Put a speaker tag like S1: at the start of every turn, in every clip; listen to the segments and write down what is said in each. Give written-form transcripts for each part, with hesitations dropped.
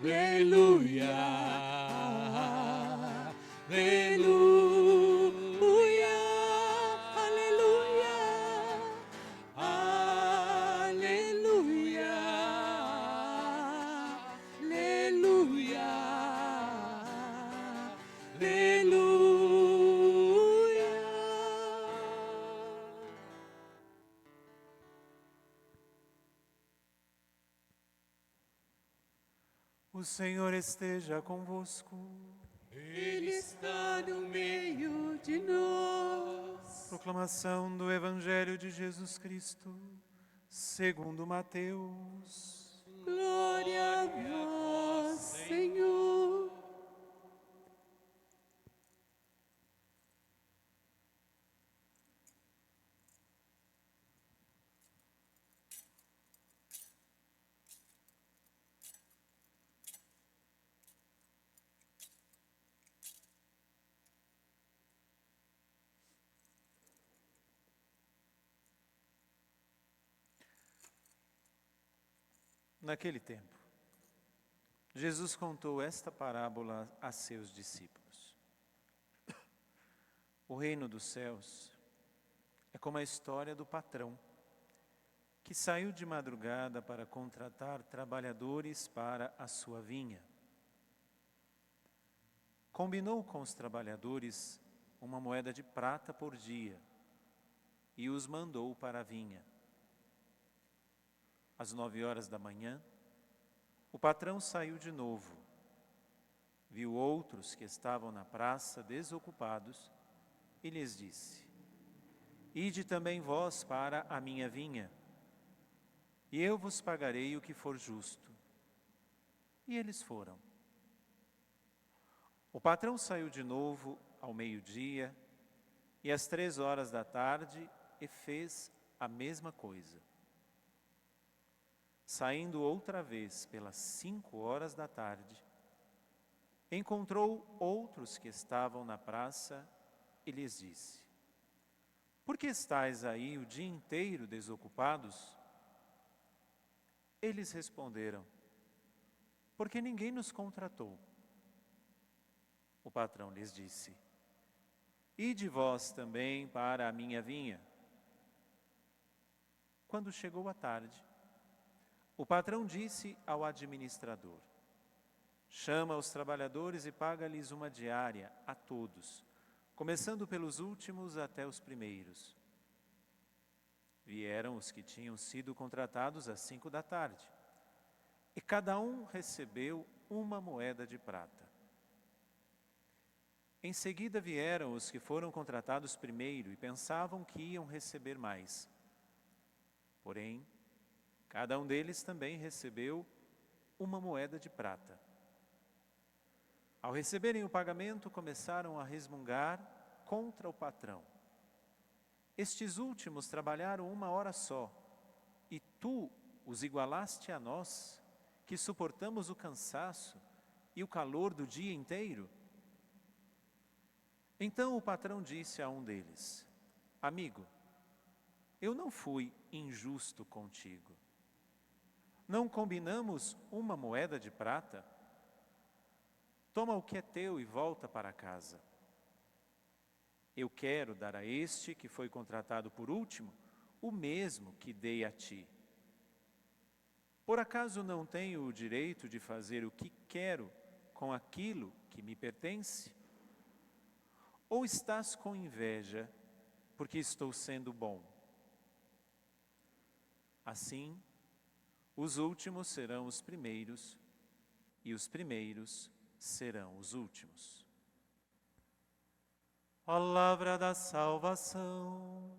S1: aleluia, aleluia, aleluia, aleluia, aleluia, aleluia.
S2: O Senhor esteja convosco.
S1: Ele está no meio de nós.
S2: Proclamação do Evangelho de Jesus Cristo, segundo Mateus.
S1: Glória a vós, Senhor.
S2: Naquele tempo, Jesus contou esta parábola a seus discípulos. O reino dos céus é como a história do patrão que saiu de madrugada para contratar trabalhadores para a sua vinha. Combinou com os trabalhadores uma moeda de prata por dia e os mandou para a vinha. Às 9 horas da manhã, o patrão saiu de novo. Viu outros que estavam na praça desocupados e lhes disse: Ide também vós para a minha vinha, e eu vos pagarei o que for justo. E eles foram. O patrão saiu de novo ao meio-dia e às 3 horas da tarde e fez a mesma coisa. Saindo outra vez pelas 5 horas da tarde, encontrou outros que estavam na praça e lhes disse: Por que estáis aí o dia inteiro desocupados? Eles responderam: Porque ninguém nos contratou. O patrão lhes disse: Ide vós também para a minha vinha. Quando chegou a tarde, o patrão disse ao administrador: Chama os trabalhadores e paga-lhes uma diária a todos, começando pelos últimos até os primeiros. Vieram os que tinham sido contratados às 5 da tarde, e cada um recebeu uma moeda de prata. Em seguida vieram os que foram contratados primeiro e pensavam que iam receber mais. Porém, cada um deles também recebeu uma moeda de prata. Ao receberem o pagamento, começaram a resmungar contra o patrão. Estes últimos trabalharam 1 hora só, e tu os igualaste a nós, que suportamos o cansaço e o calor do dia inteiro? Então o patrão disse a um deles: Amigo, eu não fui injusto contigo. Não combinamos uma moeda de prata? Toma o que é teu e volta para casa. Eu quero dar a este que foi contratado por último o mesmo que dei a ti. Por acaso não tenho o direito de fazer o que quero com aquilo que me pertence? Ou estás com inveja porque estou sendo bom? Assim, os últimos serão os primeiros, e os primeiros serão os últimos. Palavra da salvação.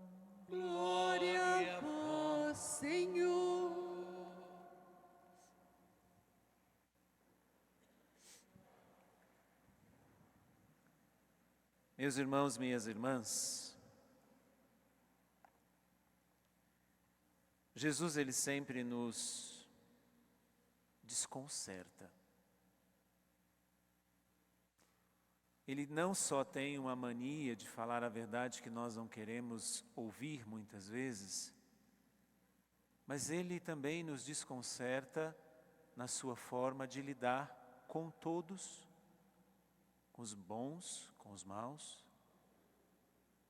S1: Glória a vós, Senhor.
S2: Meus irmãos, minhas irmãs, Jesus, ele sempre nos desconcerta. Ele não só tem uma mania de falar a verdade que nós não queremos ouvir muitas vezes, mas ele também nos desconcerta na sua forma de lidar com todos, com os bons, com os maus,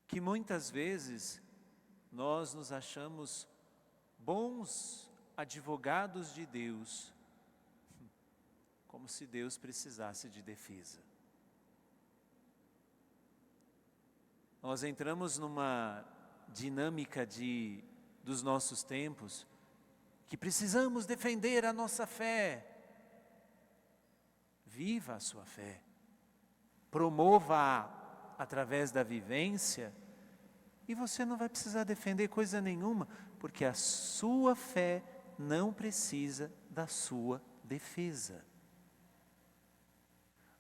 S2: que muitas vezes nós nos achamos bons advogados de Deus, como se Deus precisasse de defesa. Nós entramos numa dinâmica dos nossos tempos, que precisamos defender a nossa fé. Viva a sua fé, promova-a através da vivência, e você não vai precisar defender coisa nenhuma, porque a sua fé não precisa da sua defesa.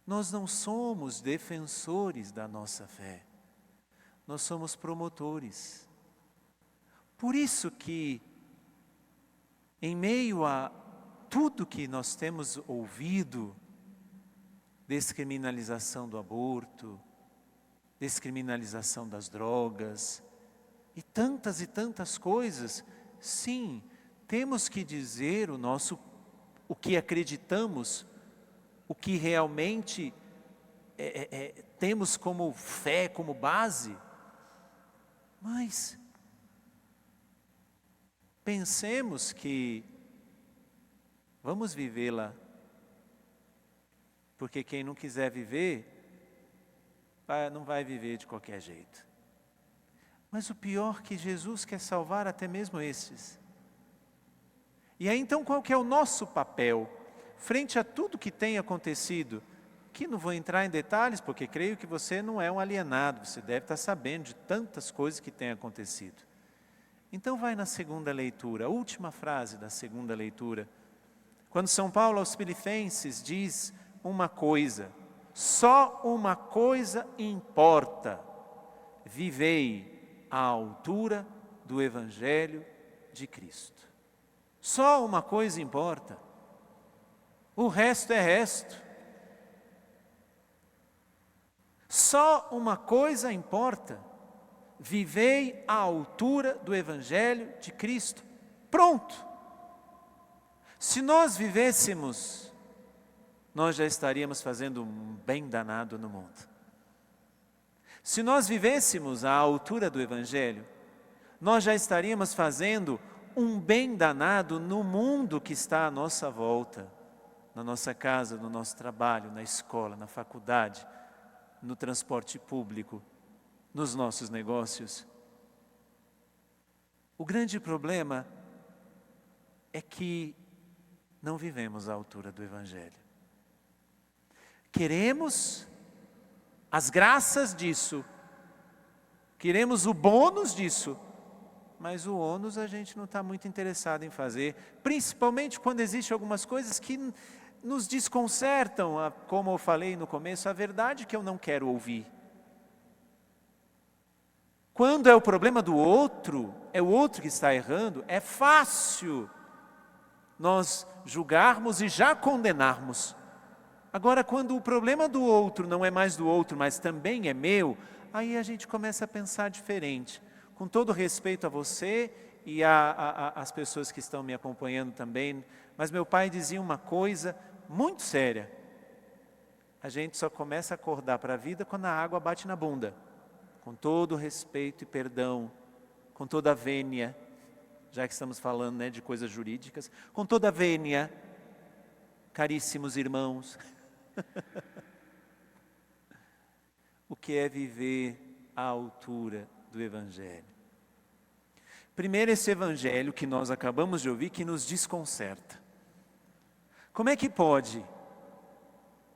S2: Nós não somos defensores da nossa fé, nós somos promotores. Por isso que, em meio a tudo que nós temos ouvido, descriminalização do aborto, descriminalização das drogas, e tantas coisas, sim, temos que dizer o que acreditamos, o que realmente temos como fé, como base, mas pensemos que vamos vivê-la, porque quem não quiser viver, não vai viver de qualquer jeito. Mas o pior é que Jesus quer salvar até mesmo esses. E aí então qual que é o nosso papel? Frente a tudo que tem acontecido, que não vou entrar em detalhes, porque creio que você não é um alienado, você deve estar sabendo de tantas coisas que têm acontecido. Então vai na segunda leitura, a última frase da segunda leitura. Quando São Paulo aos Filipenses diz uma coisa, só uma coisa importa, vivei à altura do Evangelho de Cristo. Só uma coisa importa, o resto é resto. Só uma coisa importa, vivei à altura do Evangelho de Cristo. Pronto! Se nós vivêssemos, nós já estaríamos fazendo um bem danado no mundo. Se nós vivêssemos à altura do Evangelho, nós já estaríamos fazendo um bem danado no mundo que está à nossa volta, na nossa casa, no nosso trabalho, na escola, na faculdade, no transporte público, nos nossos negócios. O grande problema é que não vivemos à altura do Evangelho. Queremos as graças disso, queremos o bônus disso, mas o ônus a gente não está muito interessado em fazer, principalmente quando existem algumas coisas que nos desconcertam, como eu falei no começo, a verdade que eu não quero ouvir. Quando é o problema do outro, é o outro que está errando, é fácil nós julgarmos e já condenarmos. Agora, quando o problema do outro não é mais do outro, mas também é meu, aí a gente começa a pensar diferente. Com todo respeito a você e às pessoas que estão me acompanhando também, mas meu pai dizia uma coisa muito séria. A gente só começa a acordar para a vida quando a água bate na bunda. Com todo respeito e perdão, com toda a vênia, já que estamos falando de coisas jurídicas, com toda a vênia, caríssimos irmãos, o que é viver à altura do Evangelho? Primeiro, esse Evangelho que nós acabamos de ouvir, que nos desconcerta. Como é que pode?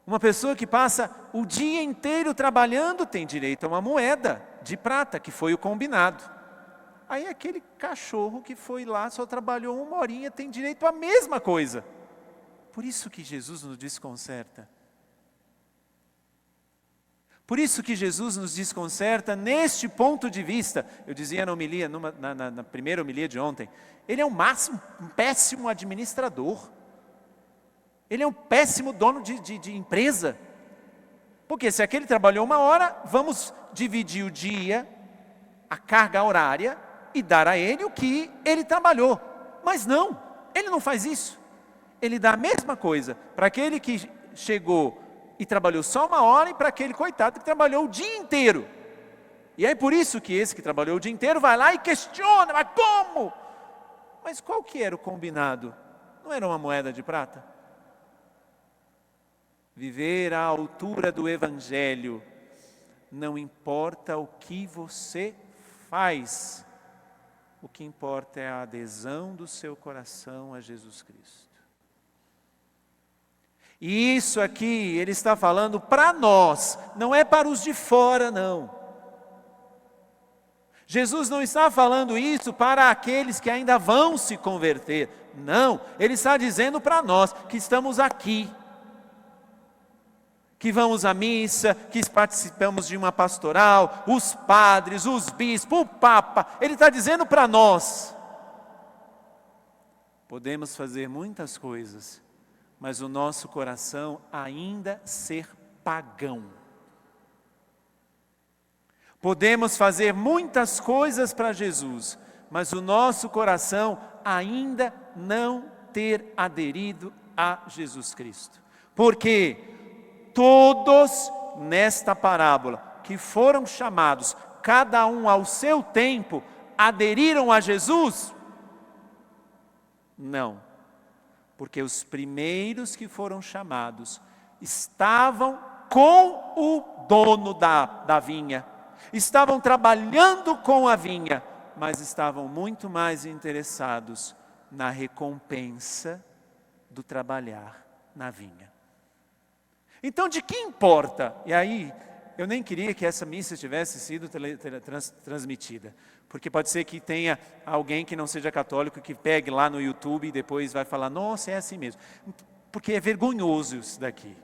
S2: Uma pessoa que passa o dia inteiro trabalhando tem direito a uma moeda de prata, que foi o combinado. Aí aquele cachorro que foi lá, só trabalhou 1 horinha, tem direito à mesma coisa. Por isso que Jesus nos desconcerta. Por isso que Jesus nos desconcerta neste ponto de vista. Eu dizia na homilia, na primeira homilia de ontem, ele é um péssimo administrador. Ele é um péssimo dono de empresa. Porque se aquele trabalhou 1 hora, vamos dividir o dia, a carga horária, e dar a ele o que ele trabalhou. Mas não, ele não faz isso. Ele dá a mesma coisa para aquele que chegou e trabalhou só 1 hora e para aquele coitado que trabalhou o dia inteiro. E é por isso que esse que trabalhou o dia inteiro vai lá e questiona, mas como? Mas qual que era o combinado? Não era uma moeda de prata? Viver à altura do Evangelho, não importa o que você faz, o que importa é a adesão do seu coração a Jesus Cristo. E isso aqui ele está falando para nós, não é para os de fora, não. Jesus não está falando isso para aqueles que ainda vão se converter, não. Ele está dizendo para nós que estamos aqui, que vamos à missa, que participamos de uma pastoral, os padres, os bispos, o Papa. Ele está dizendo para nós, podemos fazer muitas coisas, mas o nosso coração ainda ser pagão. Podemos fazer muitas coisas para Jesus, mas o nosso coração ainda não ter aderido a Jesus Cristo. Porque todos nesta parábola que foram chamados, cada um ao seu tempo, aderiram a Jesus? Não. Porque os primeiros que foram chamados estavam com o dono da vinha, estavam trabalhando com a vinha, mas estavam muito mais interessados na recompensa do trabalhar na vinha. Então, de que importa? E aí, eu nem queria que essa missa tivesse sido transmitida, porque pode ser que tenha alguém que não seja católico que pegue lá no YouTube e depois vai falar, nossa, é assim mesmo. Porque é vergonhoso isso daqui.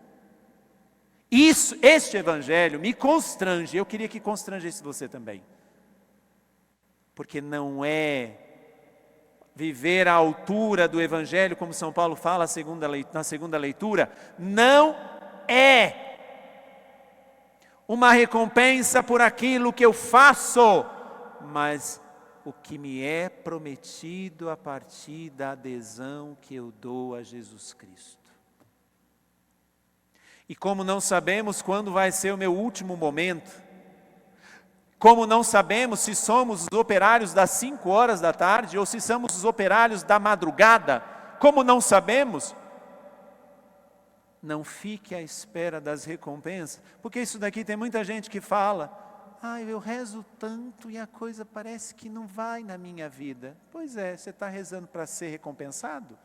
S2: Este evangelho me constrange, eu queria que constrangesse você também. Porque não é viver à altura do evangelho, como São Paulo fala na segunda leitura, não é uma recompensa por aquilo que eu faço, mas o que me é prometido a partir da adesão que eu dou a Jesus Cristo. E como não sabemos quando vai ser o meu último momento, como não sabemos se somos os operários das 5 horas da tarde ou se somos os operários da madrugada, como não sabemos, não fique à espera das recompensas, porque isso daqui tem muita gente que fala, eu rezo tanto e a coisa parece que não vai na minha vida. Pois é, você está rezando para ser recompensado?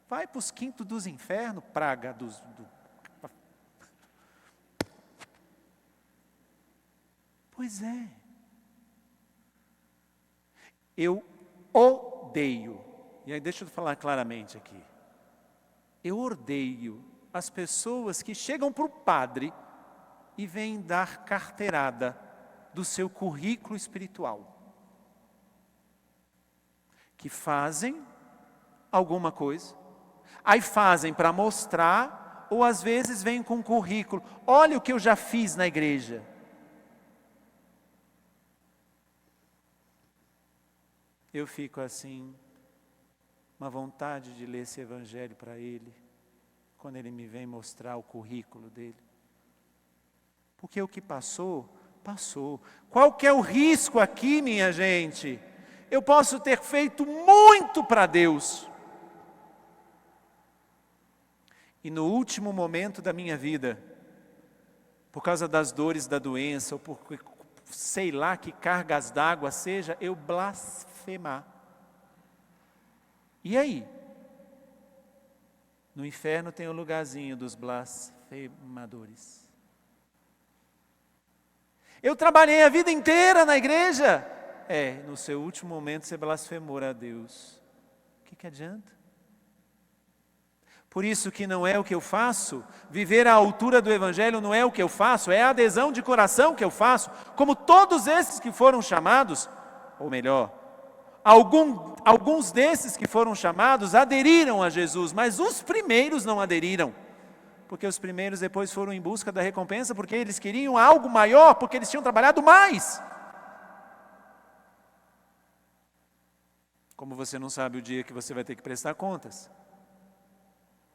S2: Vai para os quintos dos infernos, praga Pois é. Eu odeio, e aí deixa eu falar claramente aqui, eu odeio as pessoas que chegam para o padre e vêm dar carteirada do seu currículo espiritual. Que fazem alguma coisa, aí fazem para mostrar, ou às vezes vêm com um currículo, olha o que eu já fiz na igreja. Eu fico assim, uma vontade de ler esse evangelho para ele, quando ele me vem mostrar o currículo dele. Porque o que passou, passou. Qual que é o risco aqui, minha gente? Eu posso ter feito muito para Deus. E no último momento da minha vida, por causa das dores da doença, ou por sei lá que cargas d'água seja, eu blasfemar. E aí? No inferno tem o lugarzinho dos blasfemadores. Eu trabalhei a vida inteira na igreja. No seu último momento você blasfemou a Deus. O que adianta? Por isso que não é o que eu faço, viver à altura do evangelho não é o que eu faço, é a adesão de coração que eu faço, como todos esses que foram chamados, ou melhor, alguns desses que foram chamados aderiram a Jesus, mas os primeiros não aderiram, porque os primeiros depois foram em busca da recompensa, porque eles queriam algo maior, porque eles tinham trabalhado mais. Como você não sabe o dia que você vai ter que prestar contas.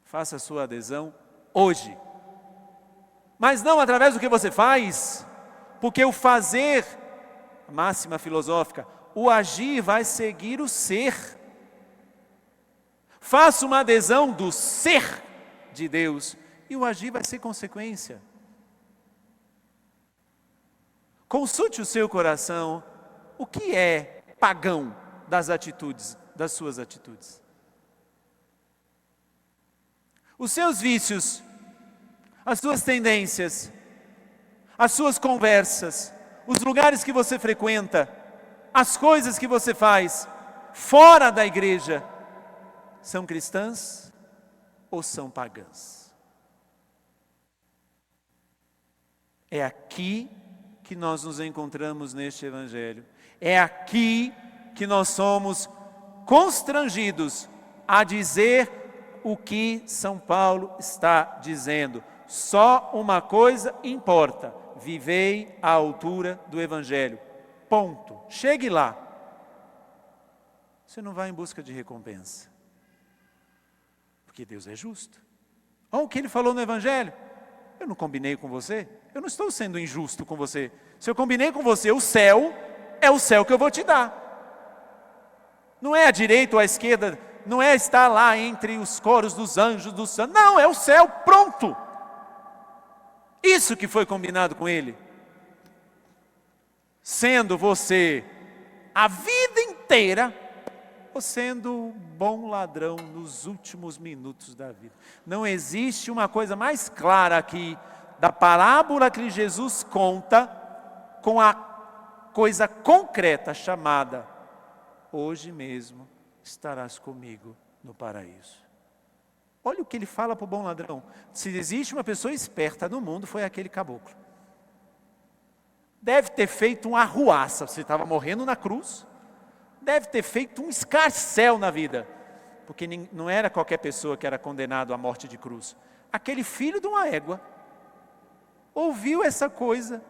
S2: Faça a sua adesão hoje. Mas não através do que você faz, porque o fazer, máxima filosófica, o agir vai seguir o ser. Faça uma adesão do ser de Deus e o agir vai ser consequência. Consulte o seu coração, o que é pagão das atitudes, das suas atitudes. Os seus vícios, as suas tendências, as suas conversas, os lugares que você frequenta, as coisas que você faz fora da igreja, são cristãs ou são pagãs? É aqui que nós nos encontramos neste Evangelho. É aqui que nós somos constrangidos a dizer o que São Paulo está dizendo. Só uma coisa importa: vivei à altura do Evangelho. Ponto. Chegue lá. Você não vai em busca de recompensa, porque Deus é justo. Olha o que Ele falou no Evangelho. Eu não combinei com você, eu não estou sendo injusto com você. Se eu combinei com você, o céu é o céu que eu vou te dar. Não é à direita ou à esquerda, não é estar lá entre os coros dos anjos, dos santos. Não, é o céu, pronto. Isso que foi combinado com Ele. Sendo você a vida inteira, ou sendo bom ladrão nos últimos minutos da vida. Não existe uma coisa mais clara aqui da parábola que Jesus conta com a coisa concreta chamada: hoje mesmo estarás comigo no paraíso. Olha o que ele fala para o bom ladrão. Se existe uma pessoa esperta no mundo, foi aquele caboclo. Deve ter feito uma arruaça, você estava morrendo na cruz. Deve ter feito um escarcéu na vida, porque não era qualquer pessoa que era condenado à morte de cruz. Aquele filho de uma égua ouviu essa coisa,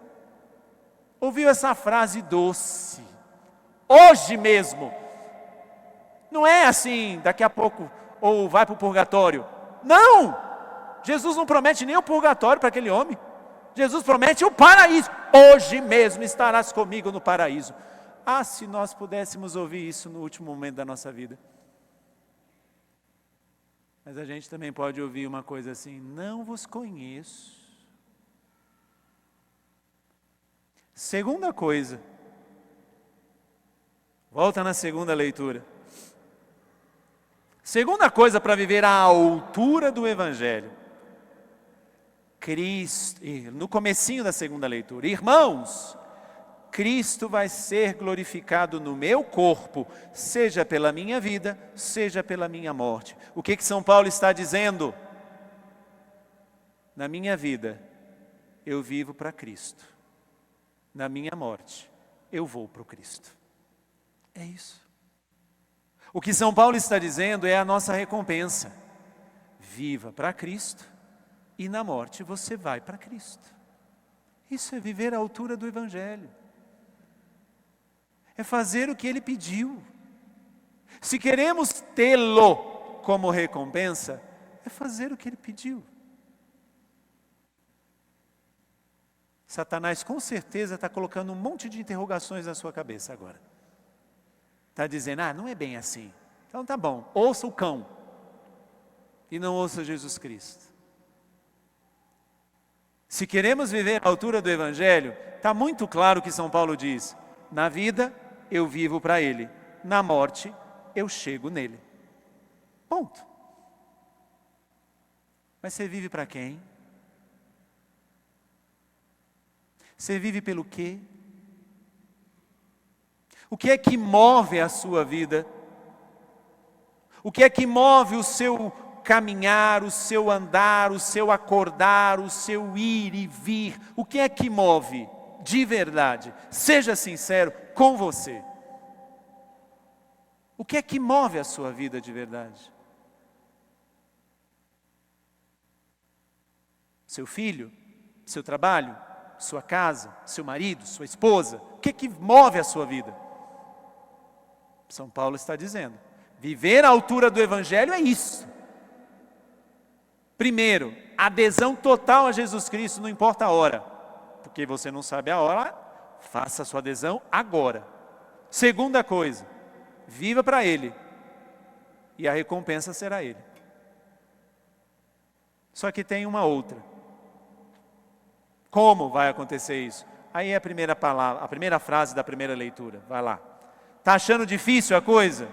S2: ouviu essa frase doce, hoje mesmo. Não é assim, daqui a pouco, ou vai para o purgatório. Não! Jesus não promete nem o purgatório para aquele homem. Jesus promete o paraíso. Hoje mesmo estarás comigo no paraíso. Ah, se nós pudéssemos ouvir isso no último momento da nossa vida. Mas a gente também pode ouvir uma coisa assim: não vos conheço. Segunda coisa, volta na segunda leitura. Segunda coisa para viver à altura do Evangelho. Cristo, no comecinho da segunda leitura, irmãos, Cristo vai ser glorificado no meu corpo, seja pela minha vida, seja pela minha morte. O que São Paulo está dizendo? Na minha vida, eu vivo para Cristo. Na minha morte, eu vou para o Cristo. É isso. O que São Paulo está dizendo é a nossa recompensa. Viva para Cristo e na morte você vai para Cristo. Isso é viver à altura do Evangelho. É fazer o que Ele pediu. Se queremos tê-lo como recompensa, é fazer o que Ele pediu. Satanás com certeza está colocando um monte de interrogações na sua cabeça agora. Está dizendo: não é bem assim. Então tá bom, ouça o cão e não ouça Jesus Cristo. Se queremos viver à altura do Evangelho, está muito claro o que São Paulo diz: na vida eu vivo para Ele, na morte eu chego nele. Ponto. Mas você vive para quem? Você vive pelo quê? O que é que move a sua vida? O que é que move o seu caminhar, o seu andar, o seu acordar, o seu ir e vir? O que é que move de verdade? Seja sincero com você. O que é que move a sua vida de verdade? Seu filho? Seu trabalho? Sua casa? Seu marido? Sua esposa? O que é que move a sua vida? São Paulo está dizendo: viver à altura do Evangelho é isso. Primeiro, adesão total a Jesus Cristo, não importa a hora. Porque você não sabe a hora, faça a sua adesão agora. Segunda coisa, viva para Ele. E a recompensa será Ele. Só que tem uma outra. Como vai acontecer isso? Aí é a primeira palavra, a primeira frase da primeira leitura. Vai lá. Está achando difícil a coisa?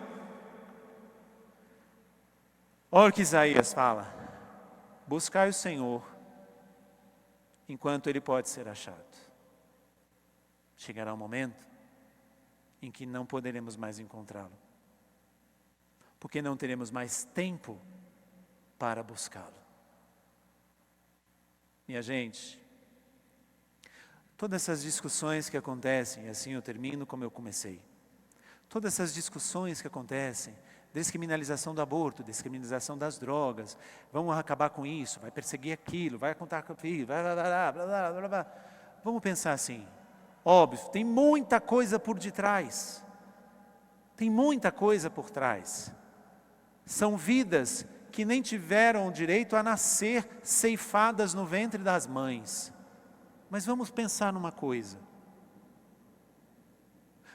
S2: Olha o que Isaías fala. Buscai o Senhor, enquanto Ele pode ser achado. Chegará um momento em que não poderemos mais encontrá-lo. Porque não teremos mais tempo para buscá-lo. Minha gente, todas essas discussões que acontecem, e assim eu termino como eu comecei. Todas essas discussões que acontecem, descriminalização do aborto, descriminalização das drogas, vamos acabar com isso, vai perseguir aquilo, vai contar com aquilo, blá, blá, blá, blá, blá, blá. Vamos pensar assim, óbvio, tem muita coisa por detrás. Tem muita coisa por trás. São vidas que nem tiveram o direito a nascer ceifadas no ventre das mães. Mas vamos pensar numa coisa.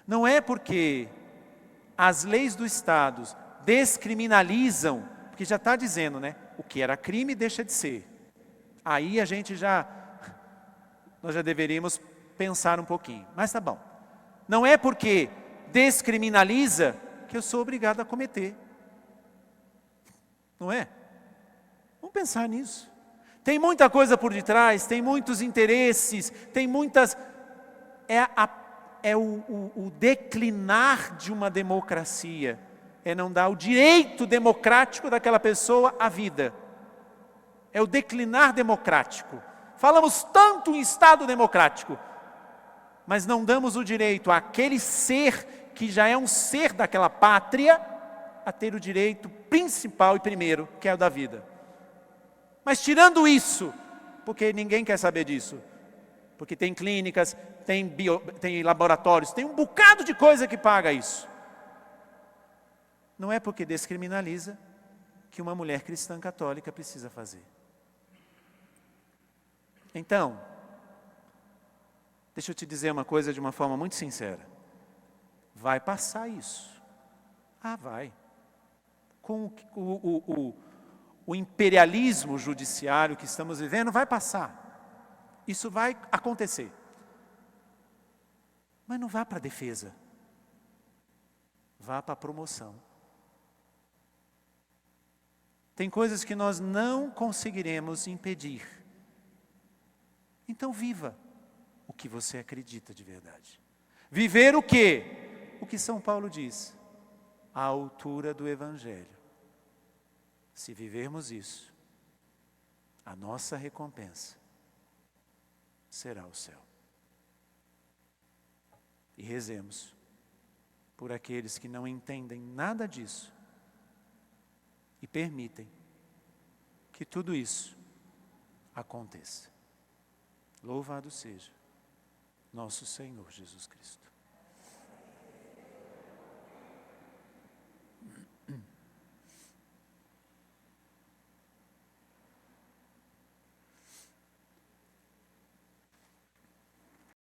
S2: Não é porque as leis do Estado descriminalizam, porque já está dizendo, né? O que era crime deixa de ser. Aí nós já deveríamos pensar um pouquinho. Mas tá bom. Não é porque descriminaliza que eu sou obrigado a cometer. Não é? Vamos pensar nisso. Tem muita coisa por detrás, tem muitos interesses, tem muitas... É o declinar de uma democracia. É não dar o direito democrático daquela pessoa à vida. É o declinar democrático. Falamos tanto em Estado democrático, mas não damos o direito àquele ser que já é um ser daquela pátria a ter o direito principal e primeiro, que é o da vida. Mas tirando isso, porque ninguém quer saber disso, porque tem clínicas, tem laboratórios, tem um bocado de coisa que paga isso. Não é porque descriminaliza que uma mulher cristã católica precisa fazer. Então, deixa eu te dizer uma coisa de uma forma muito sincera. Vai passar isso. Ah, vai. Com o imperialismo judiciário que estamos vivendo, vai passar. Isso vai acontecer. Mas não vá para a defesa. Vá para a promoção. Tem coisas que nós não conseguiremos impedir. Então viva o que você acredita de verdade. Viver o quê? O que São Paulo diz. À altura do Evangelho. Se vivermos isso, a nossa recompensa será o céu. E rezemos por aqueles que não entendem nada disso e permitem que tudo isso aconteça. Louvado seja nosso Senhor Jesus Cristo.